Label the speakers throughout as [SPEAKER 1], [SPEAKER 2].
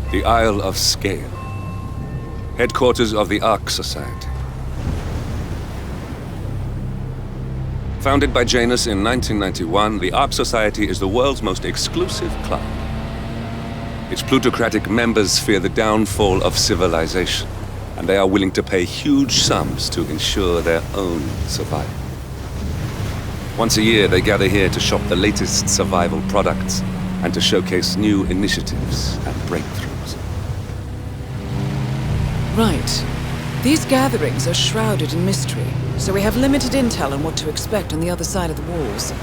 [SPEAKER 1] The Isle of Scale, headquarters of the Ark Society. Founded by Janus in 1991, the Ark Society is the world's most exclusive club. Its plutocratic members fear the downfall of civilization, and they are willing to pay huge sums to ensure their own survival. Once a year, they gather here to shop the latest survival products and to showcase new initiatives and breakthroughs.
[SPEAKER 2] Right. These gatherings are shrouded in mystery, so we have limited intel on what to expect on the other side of the walls.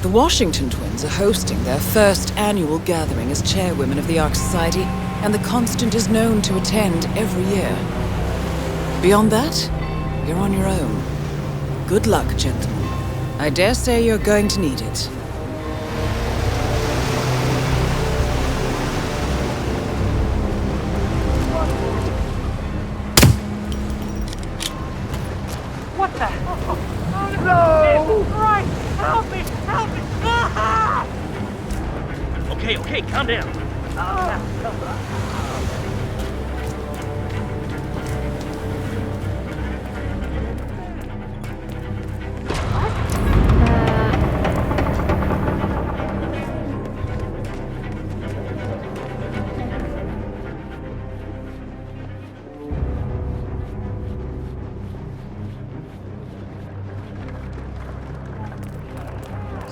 [SPEAKER 2] The Washington twins are hosting their first annual gathering as chairwomen of the Ark Society, and the Constant is known to attend every year. Beyond that, you're on your own. Good luck, gentlemen. I dare say you're going to need it.
[SPEAKER 3] What the? Oh no! Christ! Help me! Help me! Ah!
[SPEAKER 4] Okay, calm down.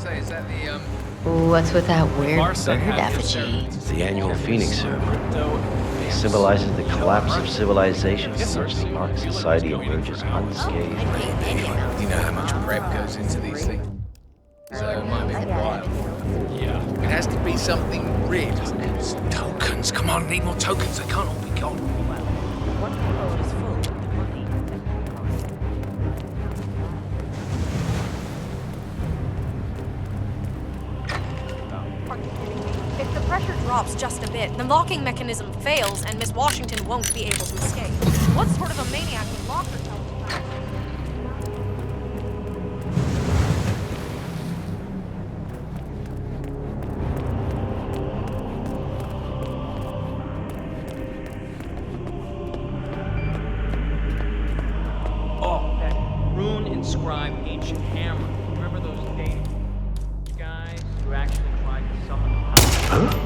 [SPEAKER 5] Is that the,
[SPEAKER 6] What's with that weird
[SPEAKER 5] Mars
[SPEAKER 6] bird
[SPEAKER 5] had
[SPEAKER 6] effigy?
[SPEAKER 7] It's the annual Phoenix ceremony. It symbolizes the collapse of civilization, in which the Ark Society emerges unscathed.
[SPEAKER 5] Do you know how much prep goes into these things? So it might be a while. Yeah. It has to be something real. Tokens, come on, need more tokens. They can't all be gone.
[SPEAKER 8] If the pressure drops just a bit, the locking mechanism fails and Miss Washington won't be able to escape. What sort of a maniac would lock herself?
[SPEAKER 4] Oh, that rune-inscribed ancient hammer. Remember those days? Guys who actually tried to summon the power?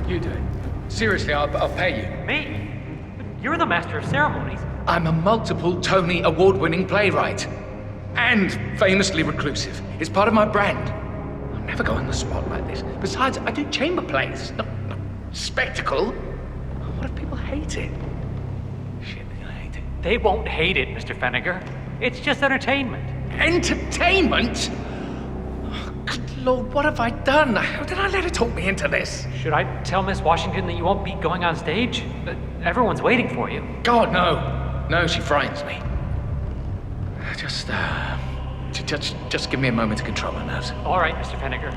[SPEAKER 5] You do it. Seriously, I'll pay you.
[SPEAKER 4] Me? You're the master of ceremonies.
[SPEAKER 5] I'm a multiple Tony award-winning playwright. And famously reclusive. It's part of my brand. I'll never go on the spot like this. Besides, I do chamber plays. Not spectacle. What if people hate it? Shit, they're gonna hate it.
[SPEAKER 4] They won't hate it, Mr. Fenniger. It's just entertainment.
[SPEAKER 5] Entertainment? Oh, good Lord, what have I done? How did I let her talk me into this?
[SPEAKER 4] Should I tell Miss Washington that you won't be going on stage? Everyone's waiting for you.
[SPEAKER 5] God, no. No, she frightens me. Just give me a moment to control my nerves.
[SPEAKER 4] All right, Mr. Fenniger.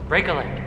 [SPEAKER 4] Break a leg.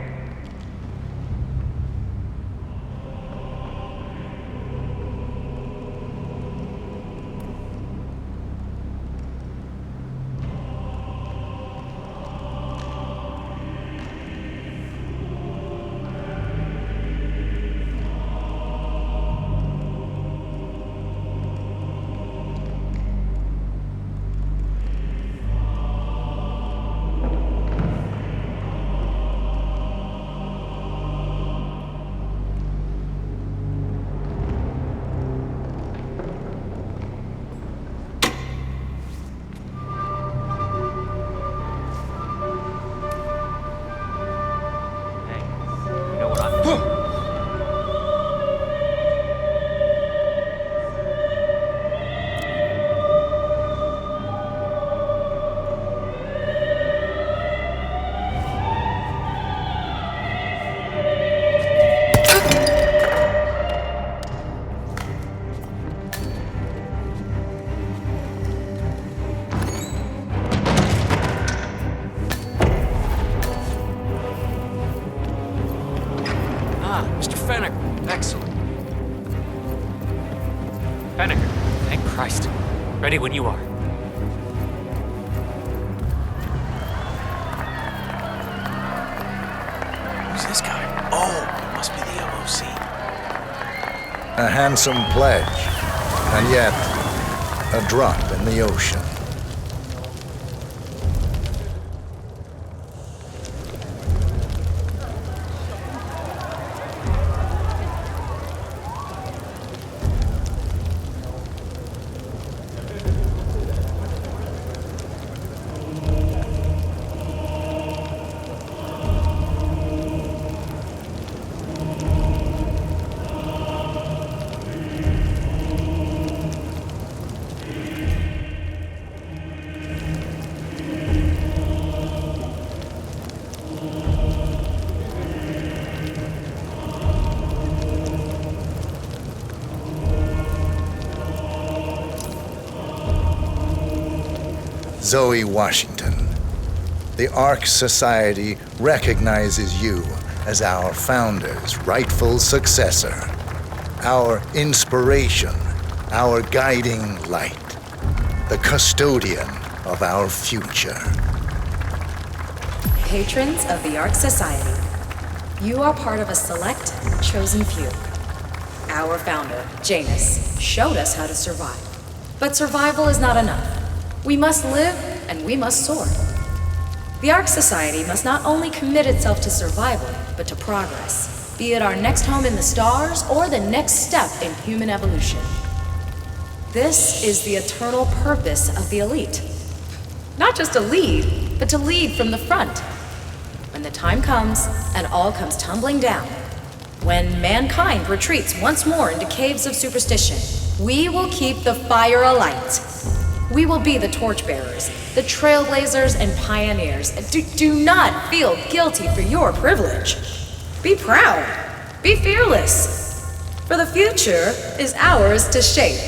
[SPEAKER 5] Mr. Fenniger. Excellent.
[SPEAKER 4] Fenniger, thank Christ. Ready when you are.
[SPEAKER 9] A handsome pledge, and yet a drop in the ocean. Zoe Washington, the Ark Society recognizes you as our founder's rightful successor, our inspiration, our guiding light, the custodian of our future.
[SPEAKER 10] Patrons of the Ark Society, you are part of a select, chosen few. Our founder, Janus, showed us how to survive. But survival is not enough. We must live and we must soar. The Ark Society must not only commit itself to survival, but to progress, be it our next home in the stars or the next step in human evolution. This is the eternal purpose of the elite. Not just to lead, but to lead from the front. When the time comes and all comes tumbling down, when mankind retreats once more into caves of superstition, we will keep the fire alight. We will be the torchbearers, the trailblazers and pioneers. Do not feel guilty for your privilege. Be proud. Be fearless. For the future is ours to shape.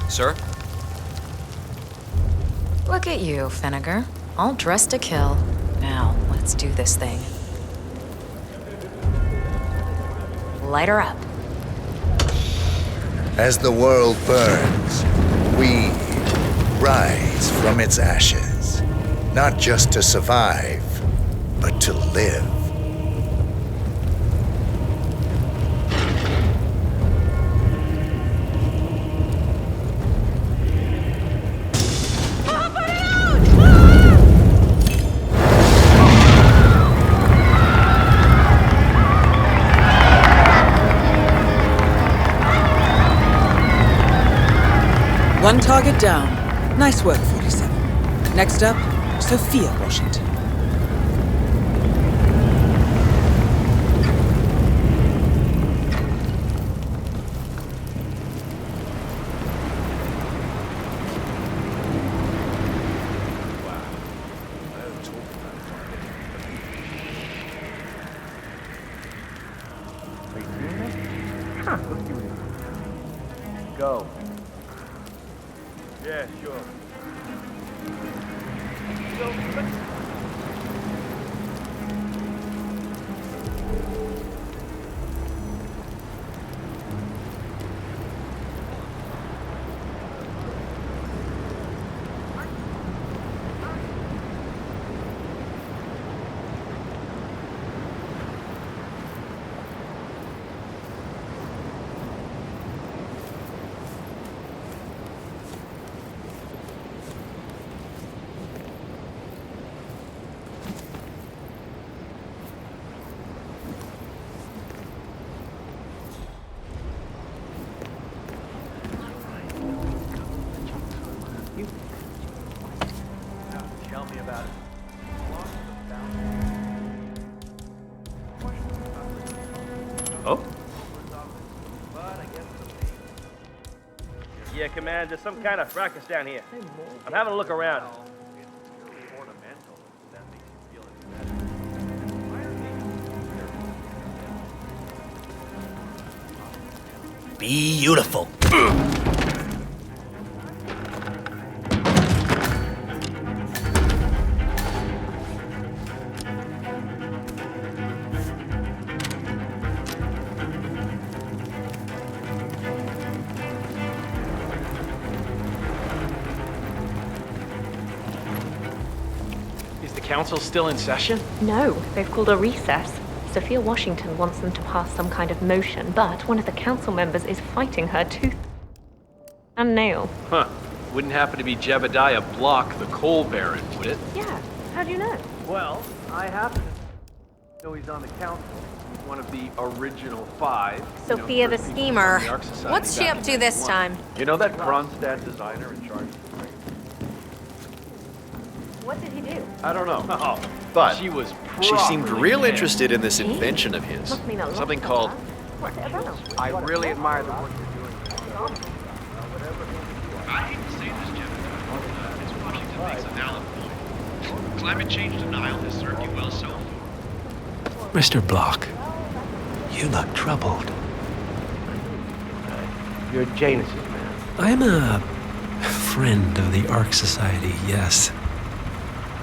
[SPEAKER 4] Sir?
[SPEAKER 6] Look at you, Finnegar. All dressed to kill. Now, let's do this thing. Light her up.
[SPEAKER 9] As the world burns, we rise from its ashes, not just to survive, but to live.
[SPEAKER 2] One target down. Nice work, 47. Next up, Sophia Washington.
[SPEAKER 3] Go. Yeah, sure. Tell me about it. Oh? Yeah, Command, there's some kind of ruckus down here. I'm having a look around.
[SPEAKER 11] Beautiful. council's still in session?
[SPEAKER 12] No, they've called a recess. Sophia Washington wants them to pass some kind of motion, but one of the council members is fighting her tooth and nail.
[SPEAKER 11] Huh. Wouldn't happen to be Jebediah Block, the coal baron, would it?
[SPEAKER 12] Yeah, how do you know?
[SPEAKER 11] Well, I happen to know he's on the council. He's one of the original 5.
[SPEAKER 8] Sophia the schemer. What's she up to this time?
[SPEAKER 11] You know that Kronstadt designer in charge?
[SPEAKER 12] What did he do?
[SPEAKER 11] I don't know. Oh,
[SPEAKER 13] But
[SPEAKER 11] she was
[SPEAKER 13] she seemed
[SPEAKER 11] properly
[SPEAKER 13] real
[SPEAKER 11] mad.
[SPEAKER 13] interested in this invention of his.
[SPEAKER 12] Must mean a lot
[SPEAKER 13] Something
[SPEAKER 12] to
[SPEAKER 13] called...
[SPEAKER 12] her. What's it about?
[SPEAKER 11] I really admire the work you're doing.
[SPEAKER 14] I hate to say this, Jebediah. Miss Washington makes a valid point. Climate change denial has served you well so far.
[SPEAKER 15] Mr. Block, you look troubled.
[SPEAKER 7] You're Janus's man.
[SPEAKER 15] I'm a friend of the Ark Society, yes.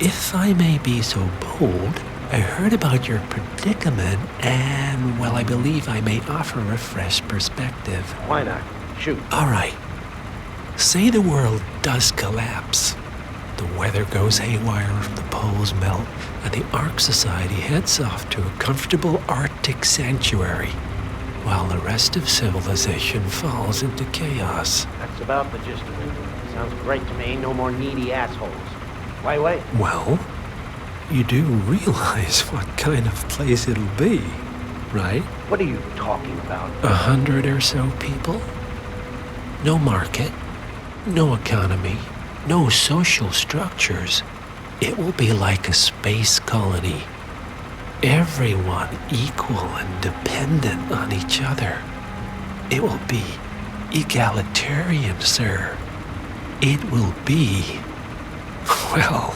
[SPEAKER 15] If I may be so bold, I heard about your predicament, and, well, I believe I may offer a fresh perspective.
[SPEAKER 7] Why not? Shoot.
[SPEAKER 15] All right. Say the world does collapse. The weather goes haywire, the poles melt, and the Ark Society heads off to a comfortable Arctic sanctuary, while the rest of civilization falls into chaos.
[SPEAKER 7] That's about the gist of it. Sounds great to me. No more needy assholes. Why wait?
[SPEAKER 15] Well, you do realize what kind of place it'll be, right?
[SPEAKER 7] What are you talking about?
[SPEAKER 15] 100 or so people? No market, no economy, no social structures. It will be like a space colony. Everyone equal and dependent on each other. It will be egalitarian, sir. It will be, well,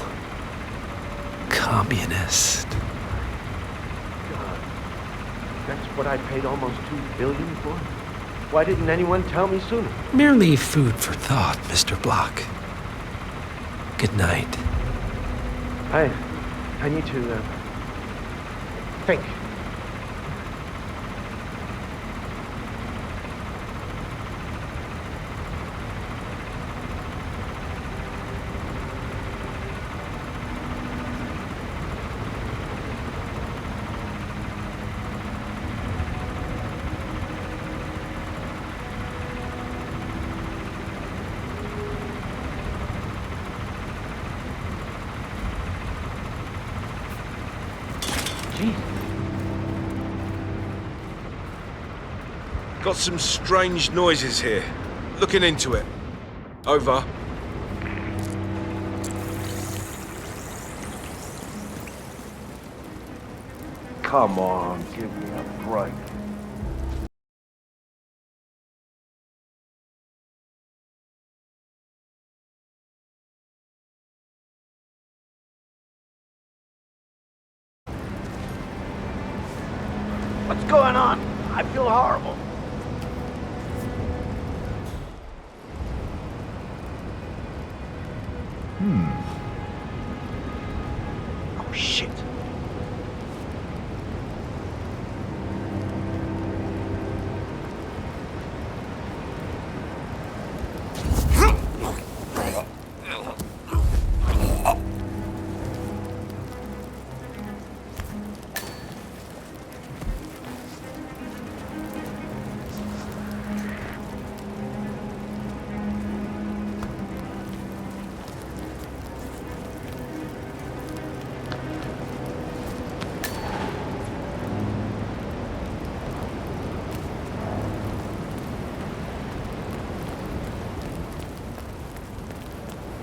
[SPEAKER 15] communist.
[SPEAKER 7] God, that's what I paid almost $2 billion for? Why didn't anyone tell me sooner?
[SPEAKER 15] Merely food for thought, Mr. Block. Good night.
[SPEAKER 7] I need to, think.
[SPEAKER 16] Got some strange noises here. Looking into it. Over.
[SPEAKER 5] Come on, give me a break.
[SPEAKER 7] What's going on? I feel horrible. Oh, shit.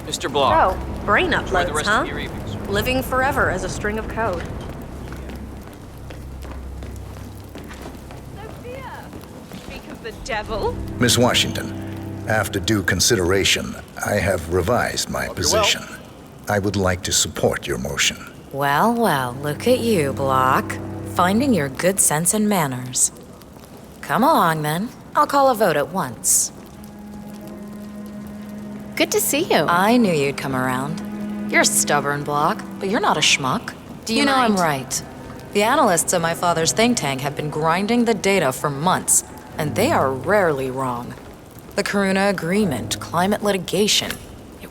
[SPEAKER 4] Mr. Block.
[SPEAKER 8] Oh, brain
[SPEAKER 4] Enjoy the
[SPEAKER 8] uploads,
[SPEAKER 4] rest
[SPEAKER 8] huh?
[SPEAKER 4] of your evening, sir.
[SPEAKER 8] Living forever as a string of code.
[SPEAKER 12] Sophia! Speak of the devil.
[SPEAKER 9] Miss Washington, after due consideration, I have revised my position. I would like to support your motion.
[SPEAKER 6] Well, well, look at you, Block. Finding your good sense and manners. Come along, then. I'll call a vote at once.
[SPEAKER 17] Good to see you.
[SPEAKER 6] I knew you'd come around. You're a stubborn, Block, but you're not a schmuck.
[SPEAKER 8] Do you
[SPEAKER 6] know
[SPEAKER 8] mind?
[SPEAKER 6] I'm right. The analysts at my father's think tank have been grinding the data for months, and they are rarely wrong. The Karuna Agreement, climate litigation.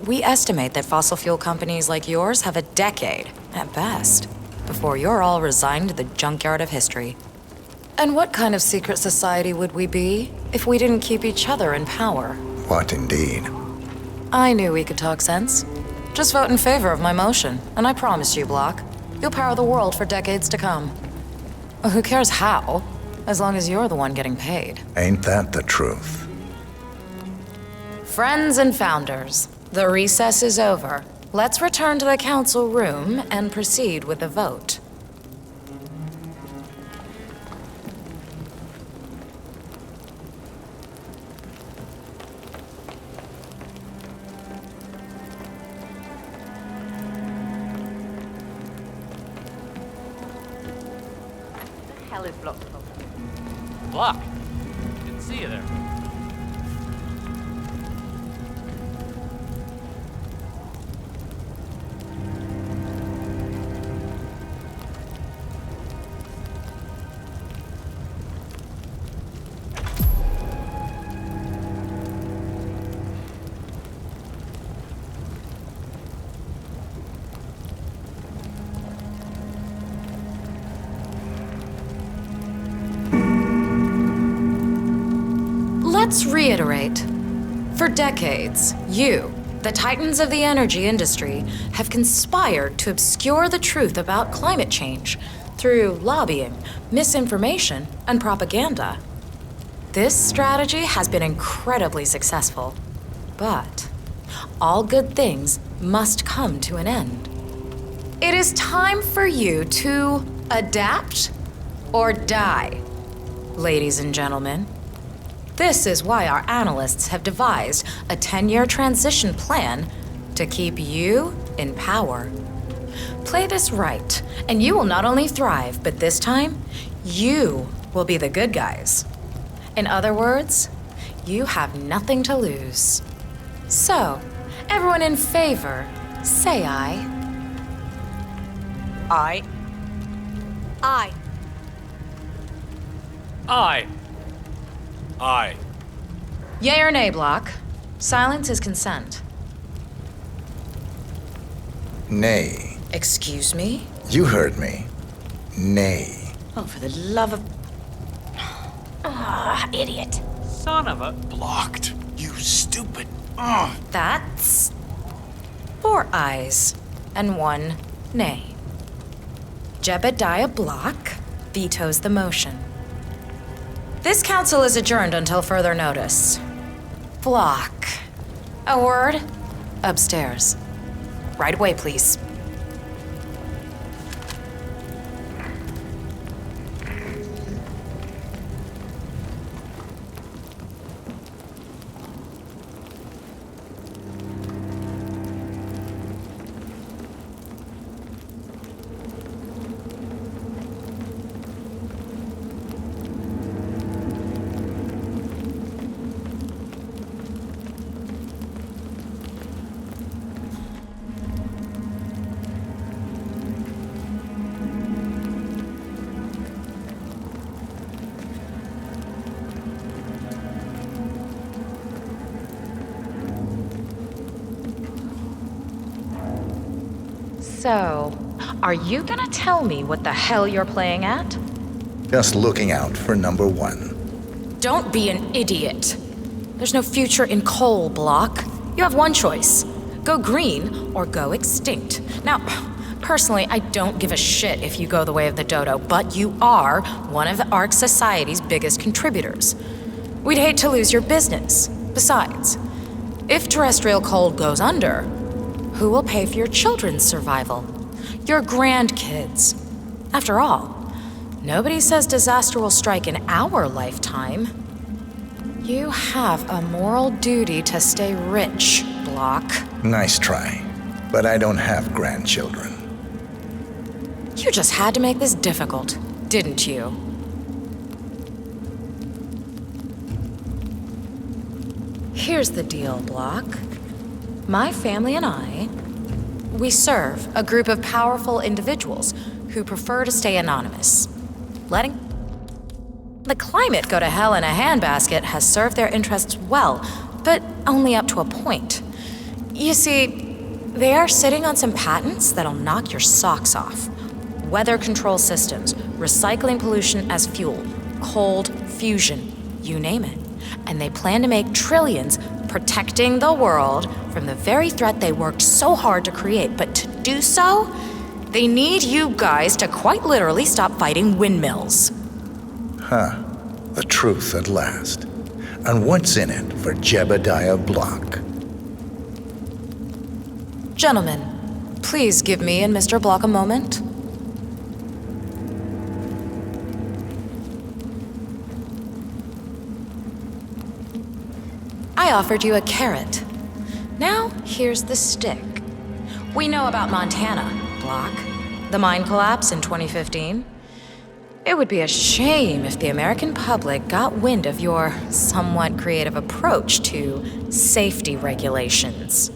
[SPEAKER 6] We estimate that fossil fuel companies like yours have a decade, at best, before you're all resigned to the junkyard of history. And what kind of secret society would we be if we didn't keep each other in power?
[SPEAKER 9] What indeed?
[SPEAKER 6] I knew we could talk sense. Just vote in favor of my motion, and I promise you, Block, you'll power the world for decades to come. Who cares how, as long as you're the one getting paid.
[SPEAKER 9] Ain't that the truth?
[SPEAKER 6] Friends and founders, the recess is over. Let's return to the council room and proceed with the vote.
[SPEAKER 12] The hell is blocked off?
[SPEAKER 4] Block. Didn't see you there.
[SPEAKER 6] Let's reiterate. For decades, you, the titans of the energy industry, have conspired to obscure the truth about climate change through lobbying, misinformation, and propaganda. This strategy has been incredibly successful, but all good things must come to an end. It is time for you to adapt or die, ladies and gentlemen. This is why our analysts have devised a 10-year transition plan to keep you in power. Play this right, and you will not only thrive, but this time, you will be the good guys. In other words, you have nothing to lose. So, everyone in favor, say aye.
[SPEAKER 4] Aye.
[SPEAKER 8] Aye.
[SPEAKER 4] Aye. Aye.
[SPEAKER 6] Yay or nay, Block? Silence is consent.
[SPEAKER 9] Nay.
[SPEAKER 6] Excuse me?
[SPEAKER 9] You heard me. Nay.
[SPEAKER 6] Oh, for the love of... Ah, idiot.
[SPEAKER 4] Son of a...
[SPEAKER 16] Blocked. You stupid.
[SPEAKER 6] That's 4 ayes and 1 nay. Jebediah Block vetoes the motion. This council is adjourned until further notice. Block. A word? Upstairs. Right away, please. So, are you gonna tell me what the hell you're playing at?
[SPEAKER 9] Just looking out for number 1.
[SPEAKER 6] Don't be an idiot. There's no future in coal, Block. You have one choice. Go green or go extinct. Now, personally, I don't give a shit if you go the way of the dodo, but you are one of the Ark Society's biggest contributors. We'd hate to lose your business. Besides, if terrestrial coal goes under, who will pay for your children's survival? Your grandkids. After all, nobody says disaster will strike in our lifetime. You have a moral duty to stay rich, Block.
[SPEAKER 9] Nice try. But I don't have grandchildren.
[SPEAKER 6] You just had to make this difficult, didn't you? Here's the deal, Block. My family and I, we serve a group of powerful individuals who prefer to stay anonymous. Letting the climate go to hell in a handbasket has served their interests well, but only up to a point. You see, they are sitting on some patents that'll knock your socks off. Weather control systems, recycling pollution as fuel, cold fusion, you name it. And they plan to make trillions protecting the world from the very threat they worked so hard to create. But to do so, they need you guys to quite literally stop fighting windmills.
[SPEAKER 9] Huh. The truth at last. And what's in it for Jebediah Block?
[SPEAKER 6] Gentlemen, please give me and Mr. Block a moment. I offered you a carrot. Now, here's the stick. We know about Montana, Block. The mine collapse in 2015. It would be a shame if the American public got wind of your somewhat creative approach to safety regulations.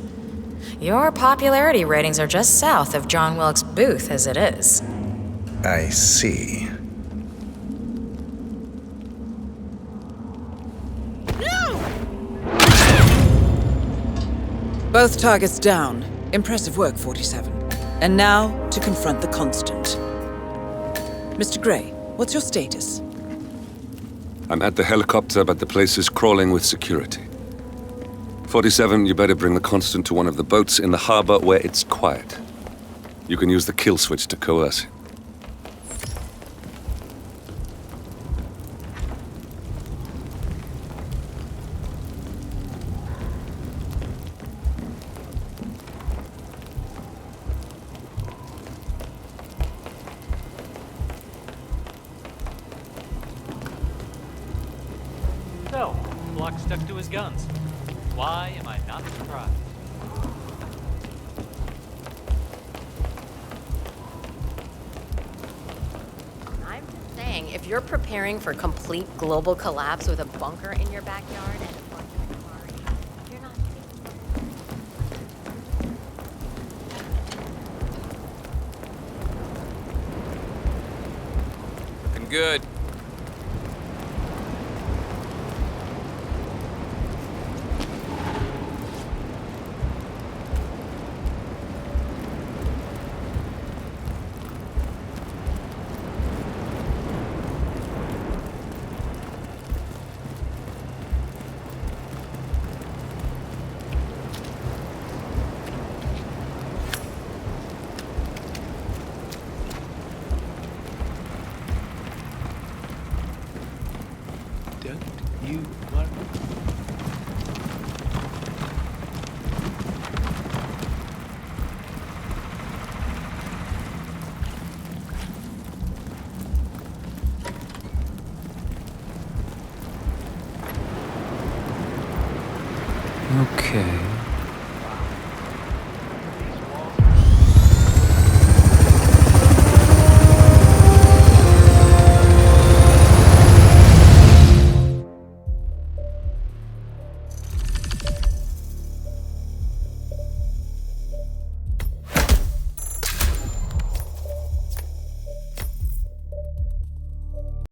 [SPEAKER 6] Your popularity ratings are just south of John Wilkes Booth as it is.
[SPEAKER 9] I see.
[SPEAKER 2] Both targets down. Impressive work, 47. And now, to confront the Constant. Mr. Gray, what's your status?
[SPEAKER 1] I'm at the helicopter, but the place is crawling with security. 47, you better bring the Constant to one of the boats in the harbor where it's quiet. You can use the kill switch to coerce him.
[SPEAKER 17] So, Block stuck to his guns. Why am I not surprised?
[SPEAKER 18] I'm just saying, if you're preparing for complete global collapse with a bunker in your backyard and a bunch of cars, you're not
[SPEAKER 13] Looking good.
[SPEAKER 15] You want... Okay.